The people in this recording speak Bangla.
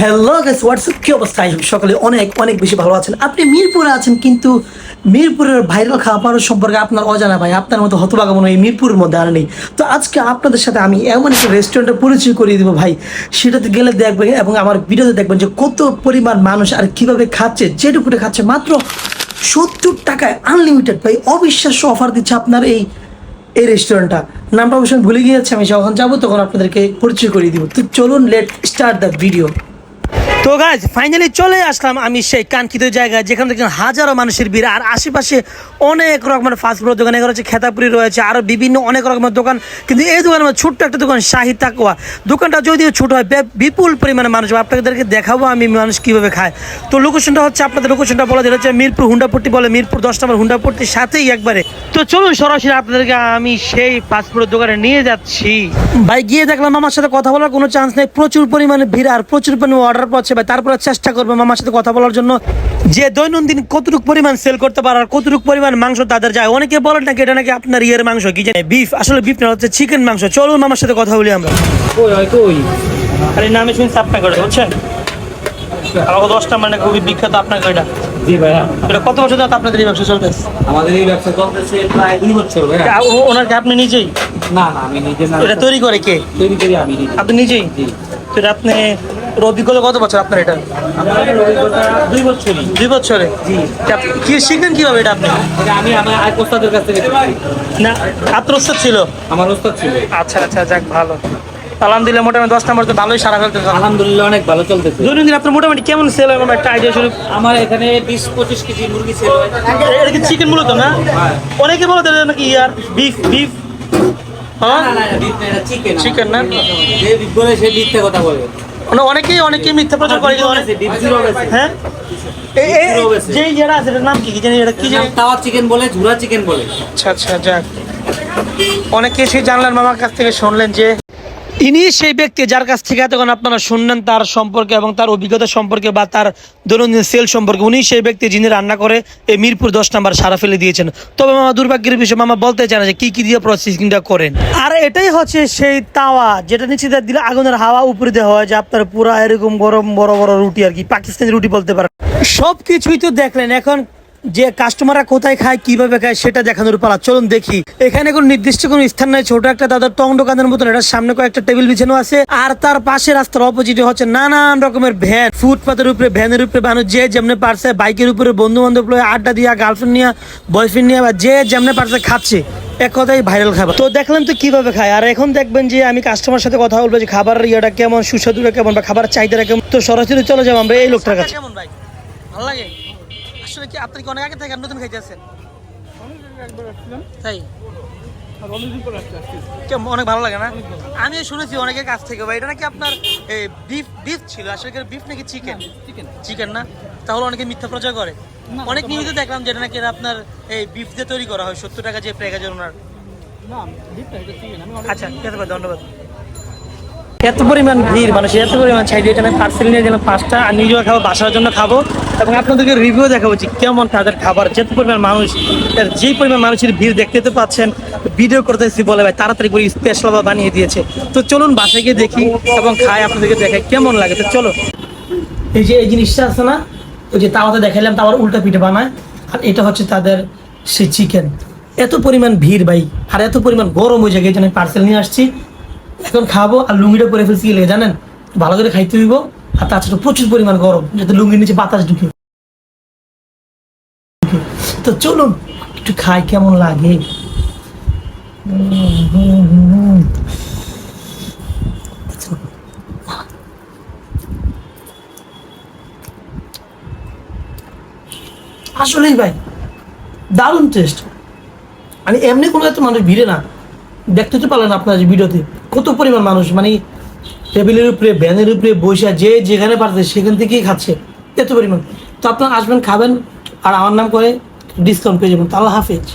হ্যালো গাইস, হোয়াটসঅ্যাপ কি অবস্থা? সকালে অনেক অনেক বেশি ভালো আছেন। আপনি মিরপুরে আছেন, কিন্তু মিরপুরের ভাইরাল খাবার সম্পর্কে আপনার অজানা ভাই, আপনার মতো হতভাগা মনে হয় মিরপুরের মধ্যে আর নেই। তো আজকে আপনাদের সাথে আমি এমন একটা রেস্টুরেন্টের পরিচয় করিয়ে দেবো ভাই, সেটাতে গেলে দেখবেন এবং আমার ভিডিওতে দেখবেন যে কত পরিমাণ মানুষ আর কিভাবে খাচ্ছে। যেটুকুটা খাচ্ছে মাত্র 70 টাকায় আনলিমিটেড ভাই, অবিশ্বাস্য অফার দিচ্ছে আপনার এই এই রেস্টুরেন্টটা। নামটা অবশ্যই ভুলে গিয়েছি, আমি যখন যাবো তখন আপনাদেরকে পরিচয় করিয়ে দিব। তো চলুন, লেট স্টার্ট দ্য ভিডিও। তো গাইজ ফাইনালি চলে আসলাম আমি সেই কাঙ্ক্ষিত জায়গায়, যেখানে দেখছেন হাজারো মানুষের ভিড়, আর আশেপাশে অনেক রকমের ফাস্টফুডের দোকান, এগুলো হচ্ছে খেতাপুরি রয়েছে, আরও বিভিন্ন অনেক রকমের দোকান। কিন্তু এই দোকানের মধ্যে ছোট্ট একটা দোকান, শাহি তাকওয়া। দোকানটা যদিও ছোট হয়, বিপুল পরিমাণে মানুষ। আপনাদেরকে দেখাবো আমি মানুষ কীভাবে খায়। তো লোকেশনটা হচ্ছে, আপনাদের লোকেশনটা বলা যেটা হচ্ছে মিরপুর হুন্ডাপট্টি, বলে মিরপুর 10 নম্বর হুন্ডাপট্টির সাথেই একবারে। তো চলুন সরাসরি আপনাদেরকে আমি সেই ফাস্টফুডের দোকানে নিয়ে যাচ্ছি। ভাই গিয়ে দেখলাম আমার সাথে কথা বলার কোনো চান্স নেই, প্রচুর পরিমাণে ভিড় আর প্রচুর পরিমাণে অর্ডার পাচ্ছে ভাই। তারপরে চেষ্টা করবো মামার সাথে কথা বলার জন্য, যে দৈনন্দিন কতটুকু পরিমাণ সেল করতে পারে আর কতটুকু পরিমাণ মাংস তাদের যায়। অনেকে বলেন নাকি এটা নাকি আপনার ইয়ের মাংস, কি জানে বিফ, আসলে বিফ না, হচ্ছে চিকেন মাংস। চলুন মামার সাথে কথা বলি আমরা। কই আরে নামে শুনছি আপনার করে, বুঝছেন? আমাকে 10টা মানে খুবই বিখ্যাত আপনার এটা। জি ভাইয়া, এটা কত বছর ধরে আপনাদের এই ব্যবসা চলতেছে? আমাদের এই ব্যবসা চলতেছে প্রায় 2 বছর ভাইয়া। ওনার কি আপনি নিজেই? না না, আমি নিজে না, এটা তৈরি করে কে? তৈরি করি আমি নিজে। আপনি নিজেই? জি। তো এটা আপনি অভিজ্ঞতা কত বছর আপনার এটা? আমার অভিজ্ঞতা 2 বছরই। 2 বছরে? জি। কি শিখলেন কিভাবে এটা আপনি? এটা আমি আমার আরেক ওস্তাদের কাছ থেকে শিখেছি। না, আপনার ওস্তাদ ছিল? আমার ওস্তাদ ছিল। আচ্ছা আচ্ছা, যাক ভালো। আলহামদুলিল্লাহ, মোটামুটি 10 নম্বর তো ভালোই সারা ফেলতেছে। আলহামদুলিল্লাহ, অনেক ভালো চলতেছে। দৈনন্দিন আপনার মোটামুটি কেমন সেল হয়? একটা আইডিয়া শুরু। আমার এখানে 20-25 কেজি মুরগি সেল হয়। এটা কি চিকেন মূলত না? হ্যাঁ। অনেকে বলে এটা নাকি ইয়ার বিফ বিফ। হ্যাঁ না না, beef না, এটা চিকেন। চিকেন না? যে beef বলে সে মিথ্যা কথা বলে। অনেকেই মিথ্যা প্রচার করে। beef zero বেশি। হ্যাঁ, যে ইয়েটা আছে, এটার নাম কি জানি, এটা কি জানি, তাওয়া চিকেন বলে, ঝুরা চিকেন বলে। আচ্ছা আচ্ছা, যাক অনেকে এসে জানলেন মামার কাছ থেকে, শুনলেন যে ইনি সেই ব্যক্তি যার কাছ থেকে এতক্ষণ আপনারা শুনলেন তার সম্পর্কে এবং তার অভিজ্ঞতা সম্পর্কে বা তার দৈনন্দিন সেল সম্পর্কে। উনি সেই ব্যক্তি যিনি রান্না করে এই মিরপুর 10 নম্বর সারা ফেলে দিয়েছেন। তবে মামা দুর্ভাগ্যের বিষয়, মামা বলতে চায় না যে কি কি দিয়ে প্রসেসিংটা করেন। আর এটাই হচ্ছে সেই তাওয়া, যেটা নিচে দিলে আগুনের হাওয়া উপরে দেওয়া হয়, যে আপনার পুরা এরকম গরম বড় বড় রুটি, আর কি পাকিস্তানি রুটি বলতে পারেন। সব কিছুই তো দেখলেন, এখন যে কাস্টমাররা কোথায় খায় কিভাবে খায় সেটা দেখানোর পালা। চলুন দেখি। এখানে কোনো নির্দিষ্ট কোনো স্থান নাই, ছোট একটা দাদার টং দোকানের মতন। এটার সামনে কয়েকটা টেবিল বিছানো আছে, আর তার পাশে রাস্তার অপোজিটে হচ্ছে নানান রকমের ভ্যান, ফুটপাতের উপরে ভ্যানের উপরে মানুষ যে যেমনে পারছে, বাইকের উপরে বন্ধু বান্ধব আড্ডা দিয়া, গার্লফ্রেন্ড নিয়ে, বয়ফ্রেন্ড নিয়ে, বা যে যেমনে পারছে খাচ্ছে। এক কথাই ভাইরাল খাবার। তো দেখলেন তো কিভাবে খায়। আর এখন দেখবেন যে আমি কাস্টমার সাথে কথা বলবো যে খাবারের ইয়েটা কেমন, সুস্বাদুটা কেমন, বা খাবার চাহিদাটা কেমন। তো সরাসরি চলে যাবো আমরা এই লোকটার কাছে। কেমন ভাই, ভালো লাগে? আসলে কি আপনি কি অনেক আগে থেকে নতুন খাইতে আছেন? তাই অনেক ভালো লাগে না? আমিও শুনেছি অনেকের কাছ থেকে ভাই, এটা নাকি আপনার বিফ বিফ ছিল, আসলে বিফ নাকি চিকেন? চিকেন না? তাহলে অনেকে মিথ্যা প্রচার করে। অনেক নিউজে দেখলাম যেটা নাকি আপনার এই বিফ দিয়ে তৈরি করা হয়, 70 টাকা যে প্যাকেজের ওনার। আচ্ছা ঠিক আছে ভাই, ধন্যবাদ। এত পরিমাণ ভিড়, মানুষ এত পরিমাণ চাইলে এখানে পার্সেল নিয়ে গেলাম 5টা, আর নিজেও খাবো, বাসার জন্য খাবো, এবং আপনাদেরকে রিভিউ দেখাবো যে কেমন তাদের খাবার। যেত পরিমাণ মানুষ, যেই পরিমাণ মানুষের ভিড় দেখতে তো পাচ্ছেন, ভিডিও করতেছি বলে ভাই তাড়াতাড়ি করে স্পেশাল বানিয়ে দিয়েছে। তো চলুন বাসায় গিয়ে দেখি এবং খাই, আপনাদেরকে দেখাই কেমন লাগে। তো চলো, এই যে এই জিনিসটা আছে না, ওই যে তাওয়াতে দেখাইলাম, তাওয়ার উল্টা পিঠে বানায়, আর এটা হচ্ছে তাদের সেই চিকেন। এত পরিমাণ ভিড় ভাই, আর এত পরিমাণ গরম হয়ে যায়, এই জন্য পার্সেল নিয়ে আসছি, এখন খাবো। আর লুঙ্গিটা পরে ফেলছি, গেলে জানেন ভালো করে খাইতে হইব। আর তাছাড়া প্রচুর পরিমাণ গরম, যাতে লুঙ্গির নিচে বাতাস ঢুকে। তো চলুন একটু খাই, কেমন লাগে। আসলেই ভাই দারুণ টেস্ট। মানে এমনি কোনো এত মানুষ ভিড়ে না, দেখতে তো পারলেন আপনার ভিডিওতে কত পরিমাণ মানুষ, মানে টেবিলের উপরে ভ্যানের উপরে বসে যে যেখানে পারছে সেখান থেকেই খাচ্ছে, এত পরিমাণ। তো আপনারা আসবেন, খাবেন, আর আমার নাম করে ডিসকাউন্ট পেয়ে যাবেন। তো আল্লাহ হাফেজ।